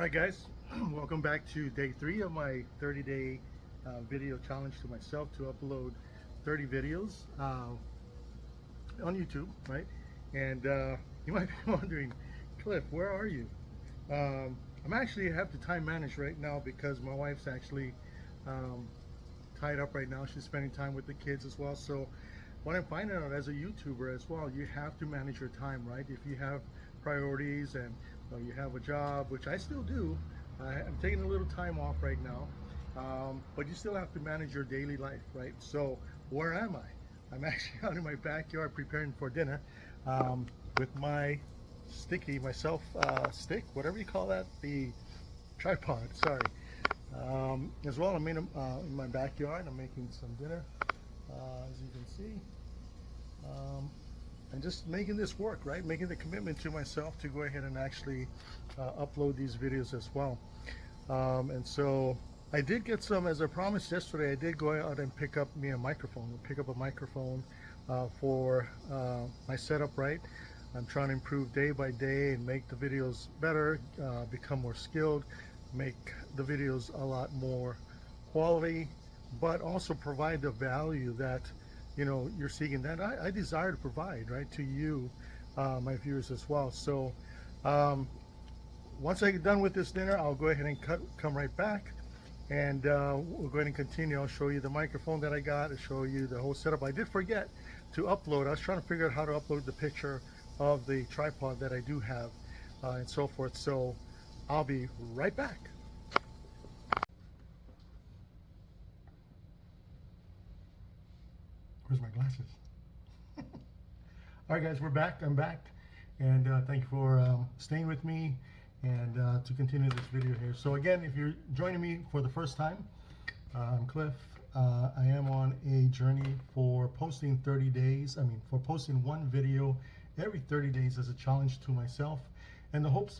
All right, guys, welcome back to day 3 of my 30-day video challenge to myself to upload 30 videos on YouTube, right? And you might be wondering, Cliff, where are you? I'm actually have to time manage right now because my wife's actually um, tied up right now. She's spending time with the kids as well. So what I'm finding out as a YouTuber as well, you have to manage your time, right? If you have priorities and you have a job, which I still do, I'm taking a little time off right now, but you still have to manage your daily life, right? So where am I? I'm actually out in my backyard preparing for dinner with my my self stick, whatever you call that, the tripod, sorry. As well, I'm in my backyard. I'm making some dinner, as you can see. And just making this work, right? Making the commitment to myself to go ahead and actually upload these videos as well. And so I did get some, as I promised yesterday, I did go out and pick up me a microphone, for my setup, right? I'm trying to improve day by day and make the videos better, become more skilled, make the videos a lot more quality, but also provide the value that you're seeking, that I desire to provide, right, to you, my viewers as well. So once I get done with this dinner, I'll go ahead and come right back, and we'll go ahead and continue. I'll show you the microphone that I got. I'll show you the whole setup. I did forget to upload. I was trying to figure out how to upload the picture of the tripod that I do have, and so forth. So I'll be right back. Where's my glasses? All right, guys, we're back. I'm back, and thank you for staying with me and to continue this video here. So again, if you're joining me for the first time, I'm Cliff. I am on a journey for posting 30 days. For posting one video every 30 days as a challenge to myself, and the hope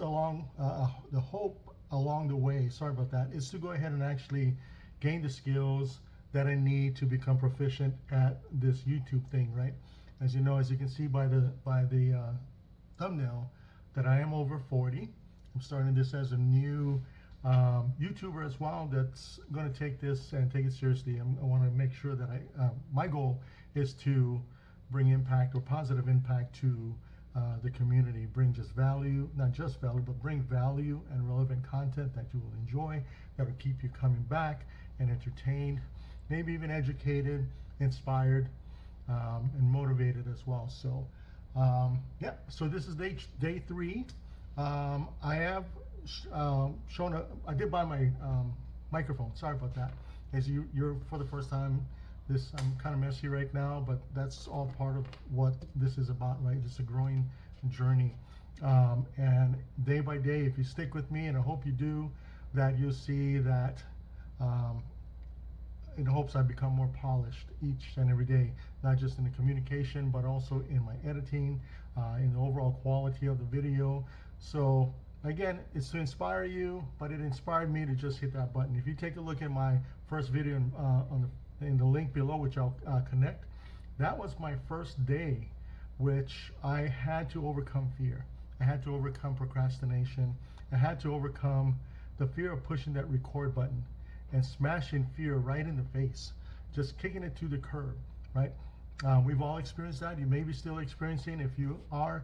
along the way, sorry about that, is to go ahead and actually gain the skills that I need to become proficient at this YouTube thing, right? As you know, as you can see by the thumbnail, that I am over 40. I'm starting this as a new YouTuber as well, that's going to take this and take it seriously. I want to make sure that my goal is to bring impact, or positive impact, to the community. Bring just value, not just value, but bring value and relevant content that you will enjoy, that will keep you coming back and entertained, maybe even educated, inspired, and motivated as well. So yeah, so this is day 3. I have I did buy my microphone. Sorry about that. As you're for the first time, I'm kind of messy right now, but that's all part of what this is about, right? It's a growing journey, and day by day, if you stick with me, and I hope you do, that you'll see that in hopes I become more polished each and every day, not just in the communication, but also in my editing, in the overall quality of the video. So again, it's to inspire you, but it inspired me to just hit that button. If you take a look at my first video in the link below, which I'll connect, that was my first day, which I had to overcome fear. I had to overcome procrastination. I had to overcome the fear of pushing that record button and smashing fear right in the face, just kicking it to the curb, right? We've all experienced that. You may be still experiencing. If you are,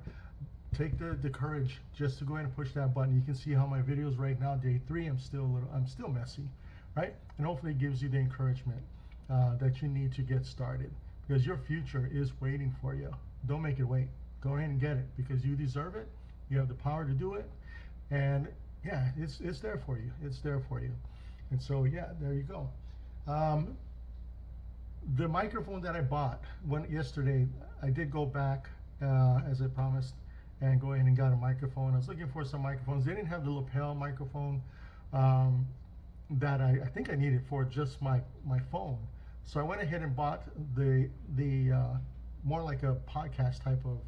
take the courage just to go ahead and push that button. You can see how my videos right now, day 3, I'm still messy, right? And hopefully it gives you the encouragement that you need to get started, because your future is waiting for you. Don't make it wait. Go ahead and get it, because you deserve it. You have the power to do it, and yeah, it's there for you. It's there for you. And so yeah, there you go. The microphone that I bought yesterday, I did go back as I promised, and go ahead and got a microphone. I was looking for some microphones. They didn't have the lapel microphone that I think I needed for just my phone. So I went ahead and bought the more like a podcast type of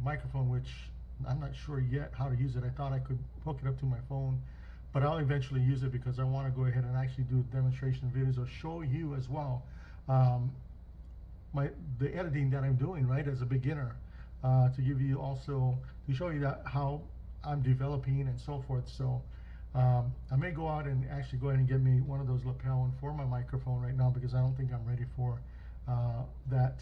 microphone, which I'm not sure yet how to use it. I thought I could hook it up to my phone, but I'll eventually use it, because I want to go ahead and actually do demonstration videos, or show you as well the editing that I'm doing, right, as a beginner, to give you also, to show you that how I'm developing and so forth. So I may go out and actually go ahead and get me one of those lapel one for my microphone right now, because I don't think I'm ready for that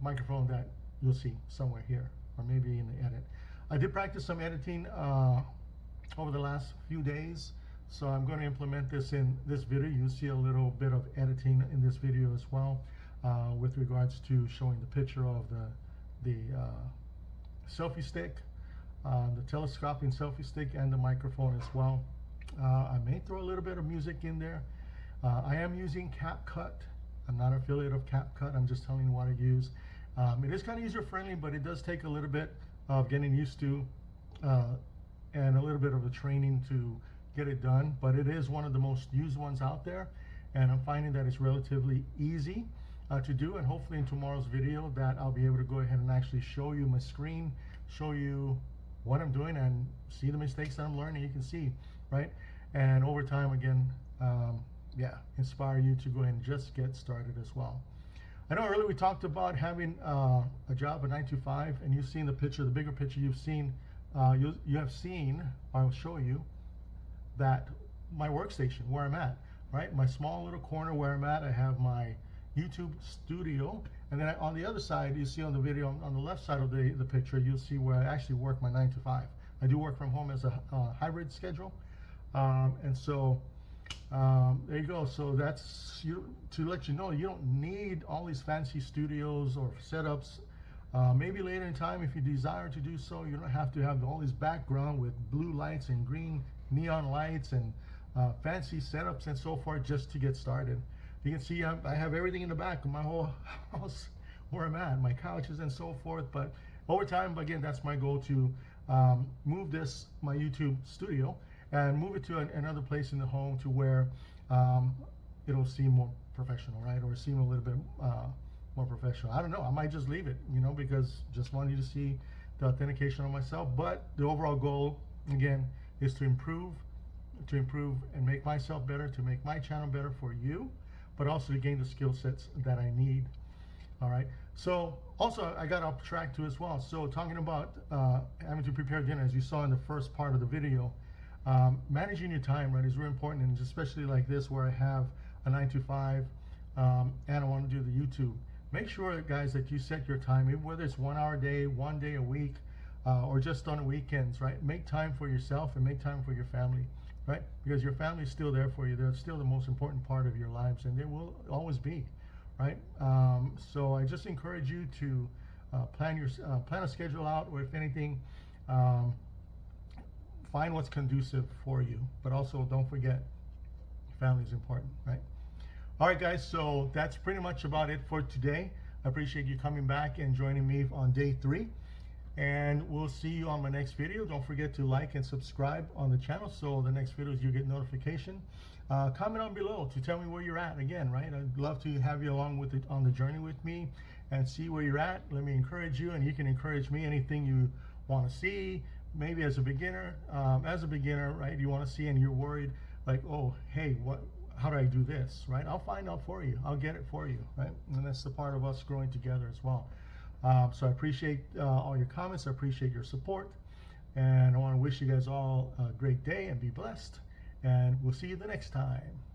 microphone that you'll see somewhere here, or maybe in the edit. I did practice some editing over the last few days, so I'm going to implement this in this video. You'll see a little bit of editing in this video as well, with regards to showing the picture of the selfie stick, the telescoping selfie stick, and the microphone as well. I may throw a little bit of music in there. I am using CapCut. I'm not an affiliate of CapCut. I'm just telling you what I use. It is kind of user friendly, but it does take a little bit of getting used to and a little bit of a training to get it done. But it is one of the most used ones out there, and I'm finding that it's relatively easy to do. And hopefully in tomorrow's video that I'll be able to go ahead and actually show you my screen, show you what I'm doing, and see the mistakes that I'm learning. You can see, right? And over time, again, inspire you to go ahead and just get started as well. I know earlier we talked about having a job, a 9 to 5, and you've seen the picture, the bigger picture you've seen. You have seen, I'll show you, that my workstation, where I'm at, right? My small little corner where I'm at, I have my YouTube studio, and then on the other side, you see on the video, on the left side of the picture, you'll see where I actually work my 9 to 5. I do work from home as a hybrid schedule, and so there you go. So that's to let you know you don't need all these fancy studios or setups. Maybe later in time, if you desire to do so, you don't have to have all this background with blue lights and green neon lights and fancy setups and so forth just to get started. You can see I have everything in the back of my whole house where I'm at, my couches and so forth. But over time, again, that's my goal, to move my YouTube studio, and move it to another place in the home to where it'll seem more professional, right? Or seem a little bit more professional. I don't know. I might just leave it, because just want you to see the authentication of myself. But the overall goal, again, is to improve and make myself better, to make my channel better for you, but also to gain the skill sets that I need. All right. So also I got off track too as well. So talking about having to prepare dinner, as you saw in the first part of the video, managing your time, right, is really important, and especially like this where I have a 9 to 5 and I want to do the YouTube. Make sure, guys, that you set your time, whether it's 1 hour a day, 1 day a week, or just on the weekends, right? Make time for yourself and make time for your family, right? Because your family is still there for you. They're still the most important part of your lives, and they will always be, right? So I just encourage you to plan a schedule out, or if anything, find what's conducive for you. But also, don't forget, family is important, right? All right, guys, so that's pretty much about it for today. I appreciate you coming back and joining me on day 3. And we'll see you on my next video. Don't forget to like and subscribe on the channel, so the next videos you get notification. Comment on below to tell me where you're at again, right? I'd love to have you along with it on the journey with me and see where you're at. Let me encourage you, and you can encourage me. Anything you want to see, maybe as a beginner, right? You want to see and you're worried, like, oh, hey, how do I do this, right? I'll find out for you. I'll get it for you, right? And that's the part of us growing together as well. So I appreciate all your comments. I appreciate your support. And I want to wish you guys all a great day and be blessed. And we'll see you the next time.